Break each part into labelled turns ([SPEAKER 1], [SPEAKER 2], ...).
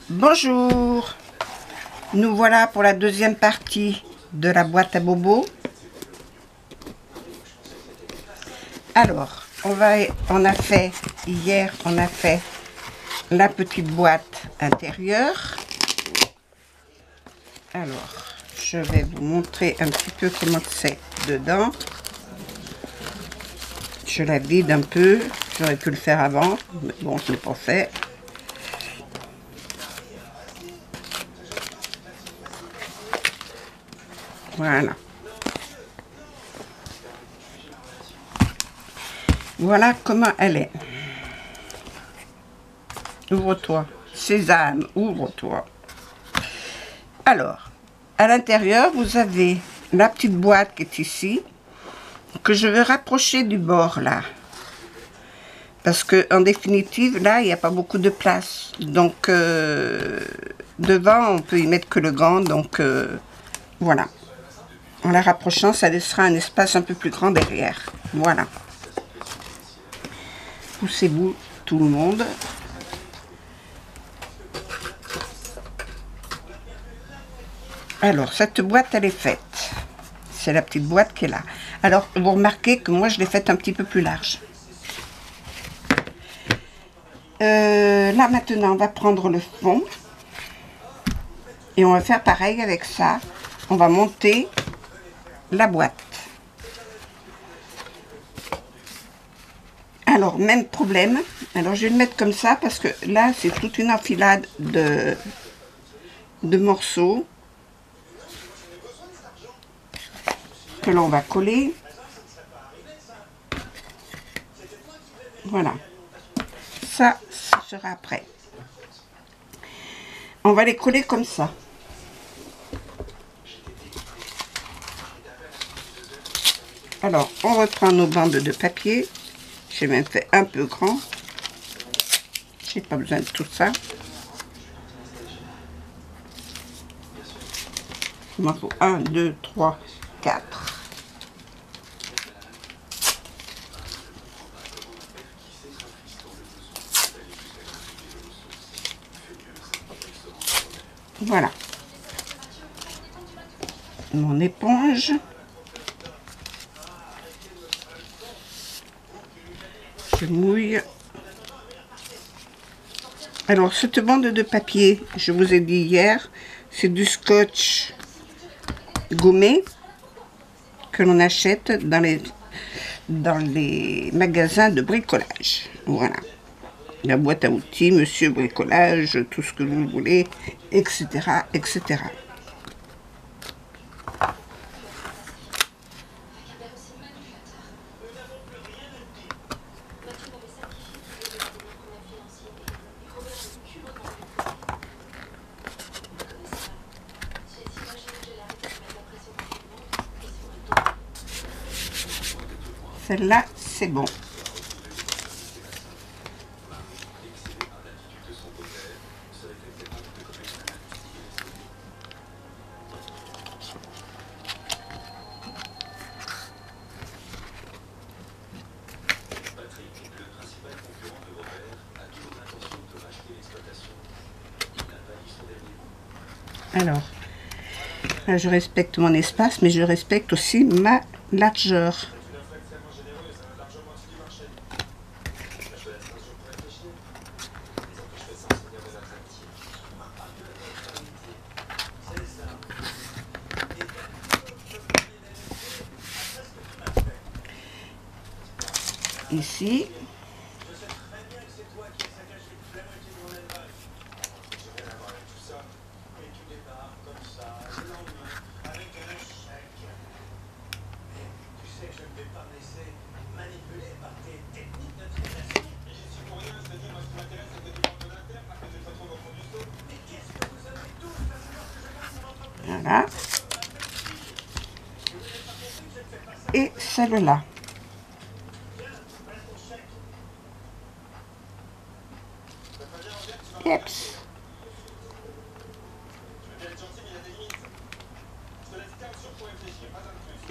[SPEAKER 1] Bonjour, nous voilà pour la deuxième partie de la boîte à bobo. Alors, hier on a fait la petite boîte intérieure. Alors, je vais vous montrer un petit peu comment c'est dedans. Je la vide un peu, j'aurais pu le faire avant, mais bon, je ne l'ai pas fait. Voilà. Voilà comment elle est. Ouvre-toi. Sésame, ouvre-toi. Alors, à l'intérieur, vous avez la petite boîte qui est ici, que je vais rapprocher du bord là. Parce que en définitive, là, il n'y a pas beaucoup de place. Donc, devant, on peut y mettre que le gant. Donc, voilà. En la rapprochant, ça laissera un espace un peu plus grand derrière. Voilà. Poussez-vous tout le monde. Alors, cette boîte, elle est faite. C'est la petite boîte qui est là. Alors, vous remarquez que moi, je l'ai faite un petit peu plus large. Là, maintenant, on va prendre le fond. Et on va faire pareil avec ça. On va monter la boîte. Alors, même problème. Alors, je vais le mettre comme ça parce que là, c'est toute une enfilade de morceaux que l'on va coller. Voilà. Ça sera après. On va les coller comme ça. Alors, on reprend nos bandes de papier. J'ai même fait un peu grand. J'ai pas besoin de tout ça. Il m'en faut 1, 2, 3, 4. Voilà. Mon éponge. Je mouille. Alors, cette bande de papier, je vous ai dit hier, c'est du scotch gommé que l'on achète dans les magasins de bricolage. Voilà. La boîte à outils, monsieur bricolage, tout ce que vous voulez, etc., etc. Celle-là, c'est bon. Alors, là, je respecte mon espace, mais je respecte aussi ma largeur. Ici. Voilà. Et celle-là. Yeps.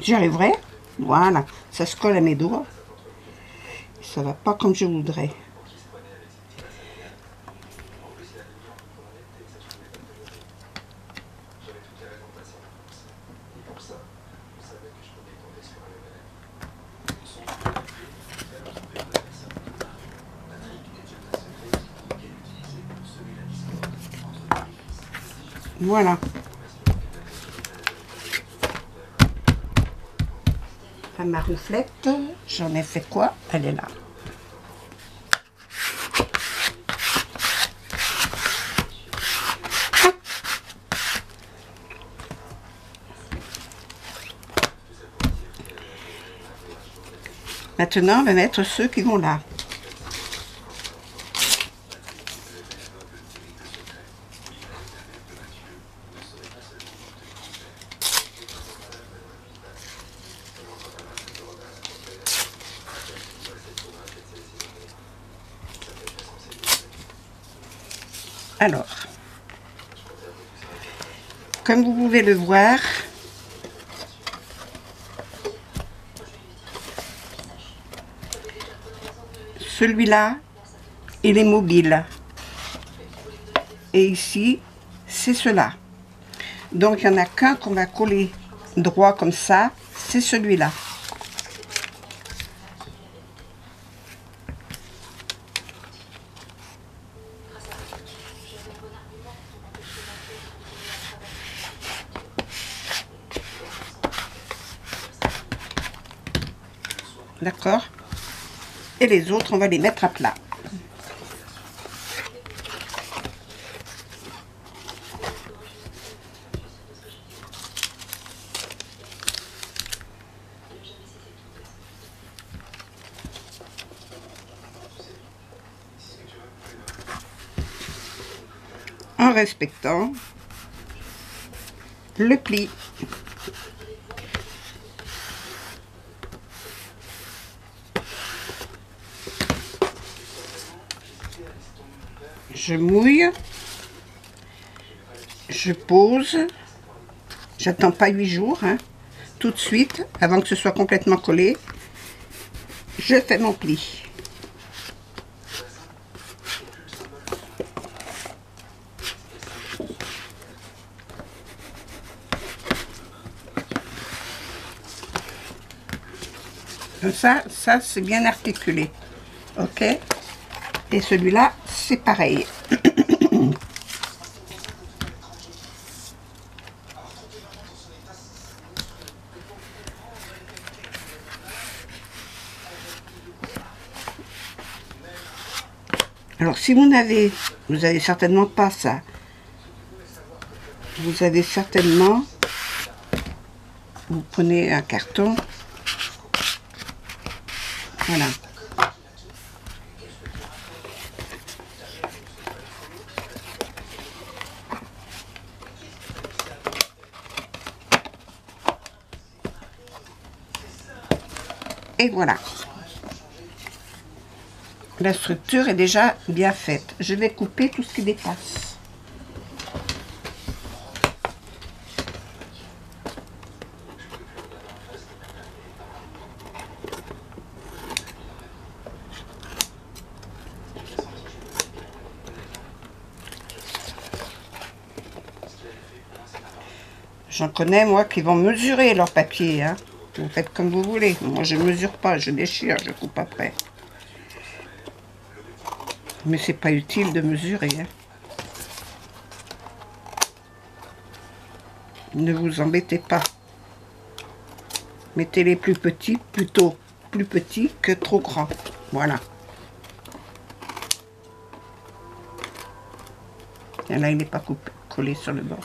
[SPEAKER 1] J'y arriverai. Voilà. Ça se colle à mes doigts. Ça va pas comme je voudrais. Voilà. Ma rouflette, j'en ai fait quoi? Elle est là. Maintenant, on va mettre ceux qui vont là. Alors, comme vous pouvez le voir, celui-là, il est mobile. Et ici, c'est cela. Donc, il n'y en a qu'un qu'on va coller droit comme ça, c'est celui-là. D'accord? Et les autres, on va les mettre à plat. En respectant le pli. Je mouille, je pose, j'attends pas 8 jours, hein. Tout de suite, avant que ce soit complètement collé, je fais mon pli. Donc ça c'est bien articulé, ok? Et celui-là, c'est pareil. Alors, si vous avez certainement pas ça. Vous avez certainement, vous prenez un carton. Voilà. Et voilà. La structure est déjà bien faite. Je vais couper tout ce qui dépasse. J'en connais, moi, qui vont mesurer leur papier, hein. Vous faites comme vous voulez. Moi, je mesure pas, je déchire, je coupe après. Mais c'est pas utile de mesurer, hein. Ne vous embêtez pas. Mettez les plus petits, plutôt plus petits que trop grands. Voilà. Et là, il n'est pas collé sur le bord.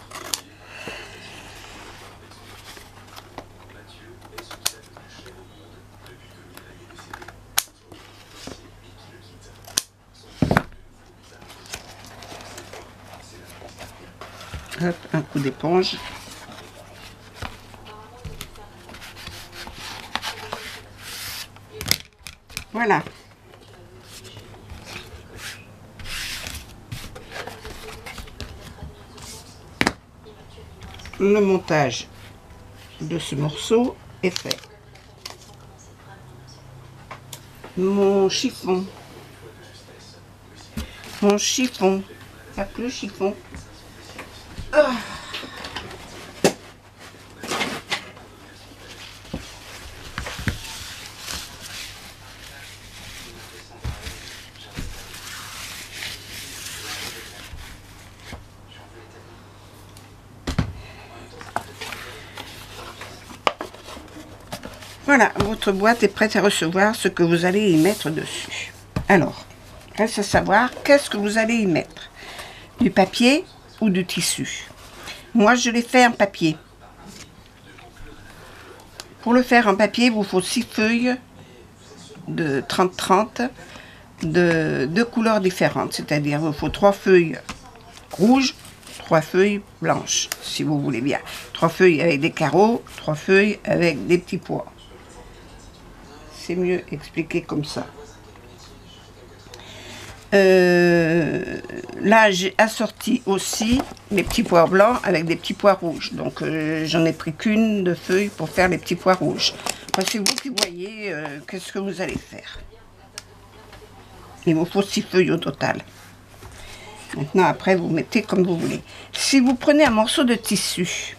[SPEAKER 1] Hop, un coup d'éponge. Voilà. Le montage de ce morceau est fait. Mon chiffon. Mon chiffon. Il n'y a plus le chiffon. Ah. Voilà, votre boîte est prête à recevoir ce que vous allez y mettre dessus. Alors, reste à savoir qu'est-ce que vous allez y mettre. Du papier ou du tissu. Moi, je l'ai fait en papier. Pour le faire en papier, il vous faut 6 feuilles de 30-30 de 2 couleurs différentes. C'est-à-dire, il vous faut 3 feuilles rouges, 3 feuilles blanches, si vous voulez bien. 3 feuilles avec des carreaux, 3 feuilles avec des petits pois. C'est mieux expliqué comme ça. Là, j'ai assorti aussi les petits pois blancs avec des petits pois rouges. Donc, j'en ai pris qu'une de feuille pour faire les petits pois rouges. Enfin, c'est vous qui voyez qu'est-ce que vous allez faire. Il vous faut 6 feuilles au total. Maintenant, après, vous mettez comme vous voulez. Si vous prenez un morceau de tissu,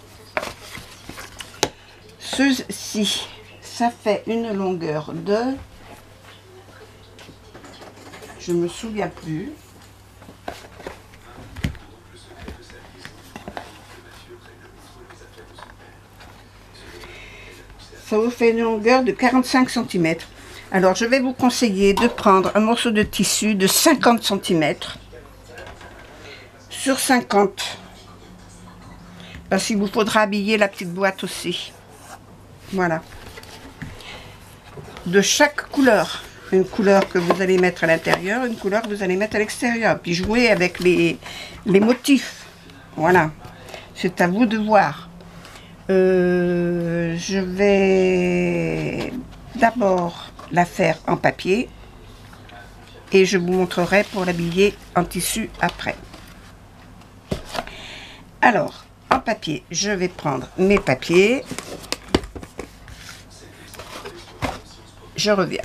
[SPEAKER 1] ceci, ça fait une longueur de... Je me souviens plus. Ça vous fait une longueur de 45 cm. Alors, je vais vous conseiller de prendre un morceau de tissu de 50 cm sur 50. Parce qu'il vous faudra habiller la petite boîte aussi. Voilà. De chaque couleur. Une couleur que vous allez mettre à l'intérieur, une couleur que vous allez mettre à l'extérieur. Puis jouer avec les motifs. Voilà. C'est à vous de voir. Je vais d'abord la faire en papier. Et je vous montrerai pour l'habiller en tissu après. Alors, en papier, je vais prendre mes papiers. Je reviens.